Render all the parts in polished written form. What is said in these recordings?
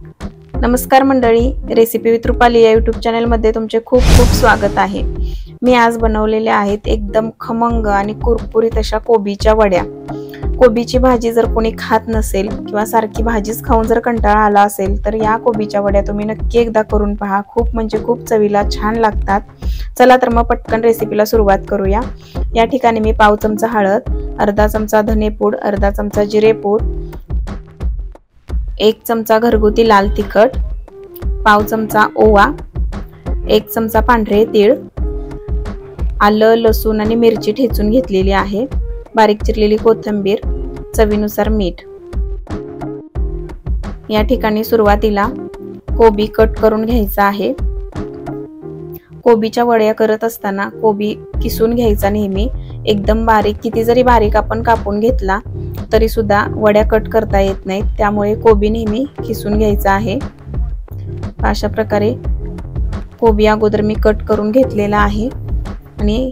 नमस्कार मंडळी, recipe with Rupali या यूट्यूब चॅनलमध्ये तुमचे खूप खूप स्वागत आहे। मी आज बनवलेल्या आहेत एकदम खमंग आणि कुरकुरीत अशा कोबीच्या वड्या। कोबीची भाजी जर कोणी खात नसेल किंवा सारखी भाजीच खाऊन जर कंटाळा आला असेल तर या कोबीच्या वड्या तुम्ही नक्की एकदा करून पहा। खूप म्हणजे खूप चवीला छान लागतात। चला तर मग पटकन रेसिपीला सुरुवात करूया। या ठिकाणी मी पाव चमचा हळद, अर्धा चमचा धनेपूड, अर्धा चमचा जिरेपूड, 1 चमचा घरगुती लाल तिखट, पाव चमचा ओवा, 1 चमचा पांढरे तीळ, आलं, लसूण आणि मिरची ठेचून घेतलेली आहे, बारीक चिरलेली कोथिंबीर, चवीनुसार मीठ। या ठिकाणी सुरुवातीला कोबी कट करून घ्यायचा आहे। कोबीच्या वड्या करत असताना कोबी किसून घ्यायचा नेहमी एकदम बारीक। किती जरी बारीक आपण कापून घेतला तरी सुद्धा वड्या कट करता येत नाहीत, त्यामुळे कोबी नेहमी किसून घ्यायचा आहे। अशा प्रकारे कोबी अगोदर मी कट करून घेतलेला आहे आणि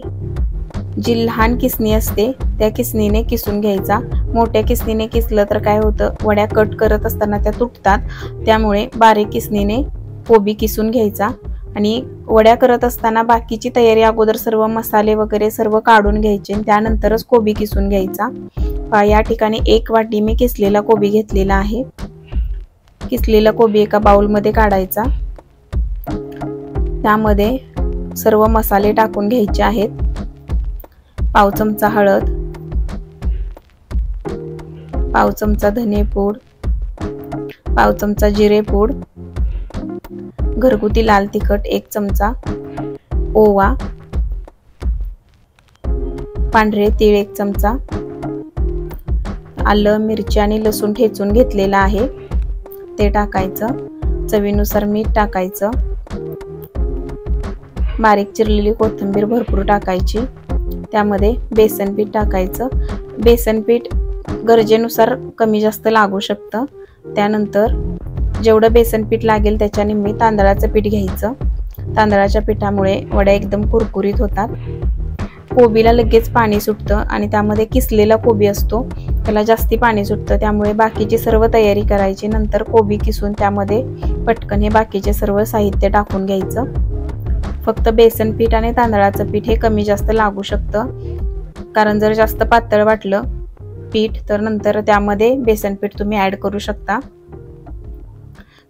जी लहान किसणी असते त्या किसणीने किसून घ्यायचा। मोठ्या किसणीने किसलं तर काय होतं, वड्या कट करत असताना त्या तुटतात, त्यामुळे बारीक किसणीने कोबी किसून घ्यायचा। आणि वड्या करत असताना बाकीची तयारी अगोदर सर्व मसाले वगैरे सर्व काढून घ्यायचे, त्यानंतरच कोबी किसून घ्यायचा। या ठिकाणी 1 वाटी मी किसलेला कोबी घेतलेला आहे। किसलेला कोबी एका बाउल मध्ये काढायचा, त्यामध्ये सर्व मसाले टाकून घ्यायचे आहेत। पाव चमचा हळद, पाव चमचा धनेपूड, पाव चमचा जिरेपूड, घरगुती लाल तिखट 1 चमचा, ओवा, पांढरे तीळ 1 चमचा, आलं, मिरची आणि लसूण ठेचून घेतलेला आहे ते टाकायचं, चवीनुसार मीठ टाकायचं, बारीक चिरलेली कोथिंबीर भरपूर टाकायची, त्यामध्ये बेसन पीठ टाकायचं। बेसन पीठ गरजेनुसार कमी जास्त लागू शकतं, त्यानंतर जेवढं बेसन पीठ लागेल त्याच्याने मी तांदळाचं पीठ घ्यायचं। तांदळाच्या पिठामुळे वड्या एकदम कुरकुरीत होतात। कोबीला लगेच पाणी सुटतं आणि त्यामध्ये किसलेला कोबी असतो त्याला जास्ती पाणी सुटतं, त्यामुळे बाकीची सर्व तयारी करायची, नंतर कोबी किसून त्यामध्ये पटकन हे बाकीचे सर्व साहित्य टाकून घ्यायचं। फक्त बेसन पीठ आणि तांदळाचं पीठ हे कमी जास्त लागू शकतं, कारण जर जास्त पातळ वाटलं पीठ तर नंतर त्यामध्ये बेसन पीठ तुम्ही ऍड करू शकता।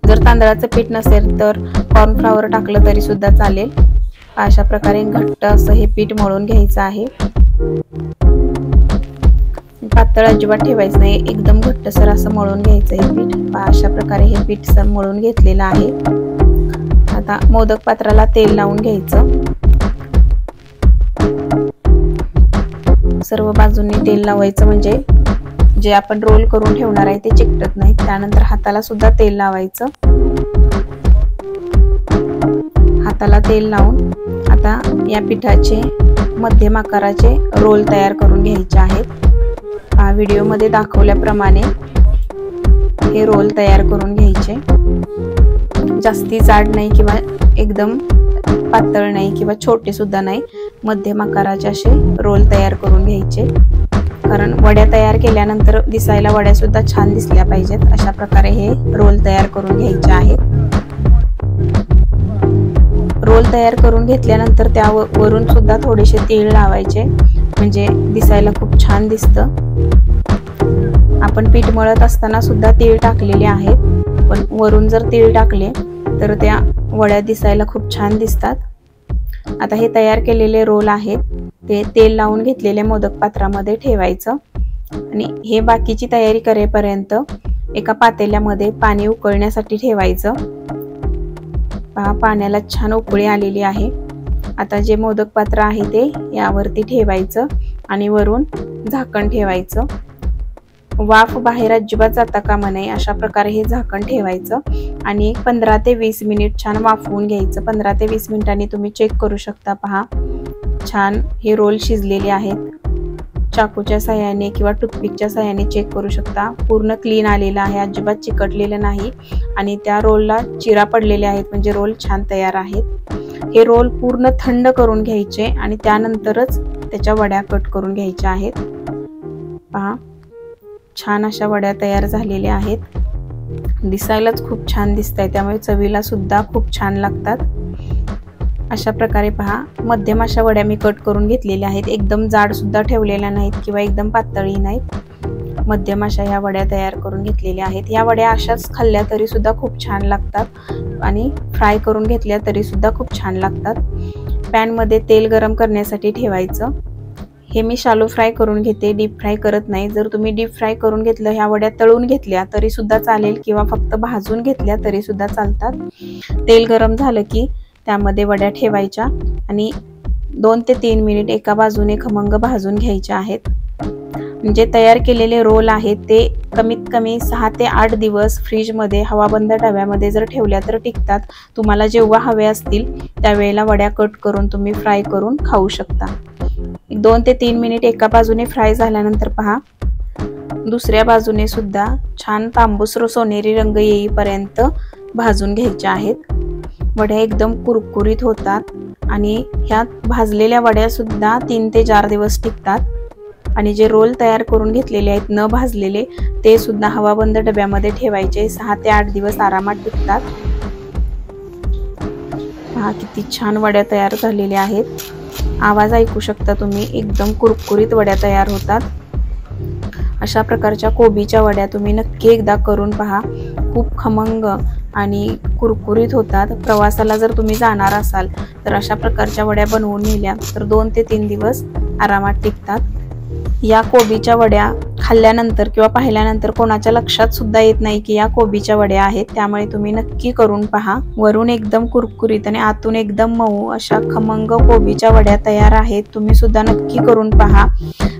जर तांदळाचं पीठ नसेल तर कॉर्नफ्लॉवर टाकलं तरी सुद्धा चालेल। अशा प्रकारे घट्ट असं हे पीठ मळून घ्यायचं आहे। पातळ अजिबात ठेवायचं नाही, एकदम घट्टसर असं मळून घ्यायचं हे पीठ। अशा प्रकारे हे पीठ मळून घेतलेलं आहे। आता मोदक पात्राला तेल लावून घ्यायचं, सर्व बाजूंनी तेल लावायचं, म्हणजे जे आपण रोल करून ठेवणार आहे ते चिकटत नाही। त्यानंतर हाताला सुद्धा तेल लावायचं। हाताला तेल लावून आता या पिठाचे मध्यम आकाराचे रोल तयार करून घ्यायचे आहेत। व्हिडिओ मध्ये दाखवल्याप्रमाणे हे रोल तयार करून घ्यायचे। जास्ती जाड नाही किंवा एकदम पातळ नाही किंवा छोटे सुद्धा नाही, मध्यम आकाराचे असे रोल तयार करून घ्यायचे, कारण वड्या तयार केल्यानंतर दिसायला वड्या सुद्धा छान दिसल्या पाहिजेत। अशा प्रकारे हे रोल तयार करून घ्यायचे आहेत। रोल तयार करून घेतल्यानंतर त्यावरून सुद्धा थोडेसे तीळ लावायचे, म्हणजे दिसायला खूप छान दिसतं। आपण पीठ मळत असताना सुद्धा तीळ टाकलेले आहेत, पण वरून जर तीळ टाकले तर त्या वड्या दिसायला खूप छान दिसतात। आता हे तयार केलेले रोल आहेत ते तेल लावून घेतलेल्या मोदक पात्रामध्ये ठेवायचं आणि हे बाकीची तयारी करेपर्यंत एका पातेल्यामध्ये पाणी उकळण्यासाठी ठेवायचं। पहा, पाण्याला छान उकळी आलेली आहे। आता जे मोदक पात्र आहे ते यावरती ठेवायचं आणि वरून झाकण ठेवायचं। वाफ बाहेर अजिबात जाता कामा नये, अशा प्रकारे हे झाकण ठेवायचं आणि 15 ते 20 मिनिट छान वाफवून घ्यायचं। 15 ते 20 मिनिटांनी तुम्ही चेक करू शकता। पहा, छान हे रोल शिजलेले आहेत। चाकूच्या साहाय्याने किंवा टूथपिकच्या साहाय्याने चेक करू शकता। पूर्ण क्लीन आलेलं आहे, अजिबात चिकटलेलं नाही आणि त्या रोलला चिरा पडलेले आहेत, म्हणजे रोल छान तयार आहेत। हे रोल पूर्ण थंड करून घ्यायचे आणि त्यानंतरच त्याच्या वड्या कट करून घ्यायच्या आहेत। पहा, छान अशा वड्या तयार झालेल्या आहेत। दिसायलाच खूप छान दिसतंय, त्यामुळे चवीला सुद्धा खूप छान लागतात। अशा प्रकारे पहा, मध्यम अशा वड्या मी कट करून घेतलेल्या आहेत। एकदम जाड सुद्धा ठेवलेल्या नाहीत किंवा एकदम पातळही नाहीत, मध्यम अशा ह्या वड्या तयार करून घेतलेल्या आहेत। या वड्या अशाच खाल्ल्या तरी सुद्धा खूप छान लागतात आणि फ्राय करून घेतल्या तरी सुद्धा खूप छान लागतात। पॅन मध्ये तेल गरम करण्यासाठी ठेवायचं। हे मी शालो फ्राय करून घेते, डीप फ्राय करत नाही। जर तुम्ही डीप फ्राय करून घेतलं, ह्या वड्या तळून घेतल्या तरी सुद्धा चालेल किंवा फक्त भाजून घेतल्या तरी सुद्धा चालतात। तेल गरम झालं की त्यामध्ये वड्या ठेवायच्या आणि 2 ते 3 मिनिट एका बाजूने खमंग भाजून घ्यायच्या आहेत। म्हणजे तयार केलेले रोल आहेत ते कमीत कमी 6 ते 8 दिवस फ्रीज मध्ये हवाबंद डब्यामध्ये जर ठेवल्या तर टिकतात। तुम्हाला जेव्हा हवे असतील त्यावेळेला वड्या कट करून तुम्ही फ्राय करून खाऊ शकता। 2 ते 3 मिनिट एका बाजूने फ्राय झाल्यानंतर पहा, दुसऱ्या बाजूने सुद्धा छान तांबूस सोनेरी रंग येईपर्यंत भाजून घ्यायच्या आहेत। वड्या एकदम कुरकुरीत होतात आणि ह्या भाजलेल्या वड्या सुद्धा 3 ते 4 दिवस टिकतात। आणि जे रोल तयार करून घेतलेले आहेत न भाजलेले, ते सुद्धा हवाबंद डब्यामध्ये ठेवायचे, 6 ते 8 दिवस आरामात टिकतात। पहा किती छान वड्या तयार झालेल्या आहेत। आवाज ऐकू शकता तुम्ही, एकदम कुरकुरीत वड्या तयार होतात। अशा प्रकारच्या कोबीच्या वड्या तुम्ही नक्की एकदा करून पहा, खूप खमंग आणि कुरकुरीत होतात। प्रवासाला जर तुम्ही जाणार असाल तर अशा प्रकारच्या वड्या बनवून नेल्या तर 2 ते 3 दिवस आरामात टिकतात। या कोबीच्या वड्या खाल्ल्यानंतर किंवा पाहिल्यानंतर कोणाच्या लक्षात सुद्धा येत नाही की या कोबीच्या वड्या आहेत, त्यामुळे तुम्ही नक्की करून पहा। वरून एकदम कुरकुरीत आणि आतून एकदम मऊ अशा खमंग कोबीच्या वड्या तयार आहेत, तुम्ही सुद्धा नक्की करून पहा।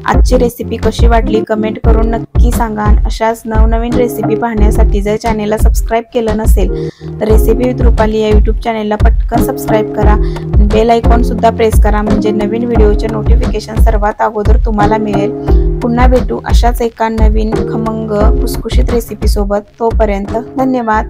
आजची रेसिपी कशी वाटली कमेंट करून नक्की सांगा। अशाच नवनवीन रेसिपी पाहण्यासाठी जर चॅनेलला सबस्क्राईब केलं नसेल तर रेसिपी विथ रुपाली या यूट्यूब चॅनेलला पटकन सबस्क्राईब करा, बेल आयकॉन सुद्धा प्रेस करा, म्हणजे नवीन व्हिडिओचे नोटिफिकेशन सर्वात अगोदर तुम्हाला मिळेल। पुन्हा भेटू अशाच एका नवीन खमंग खुसखुशीत रेसिपी सोबत, तोपर्यंत धन्यवाद।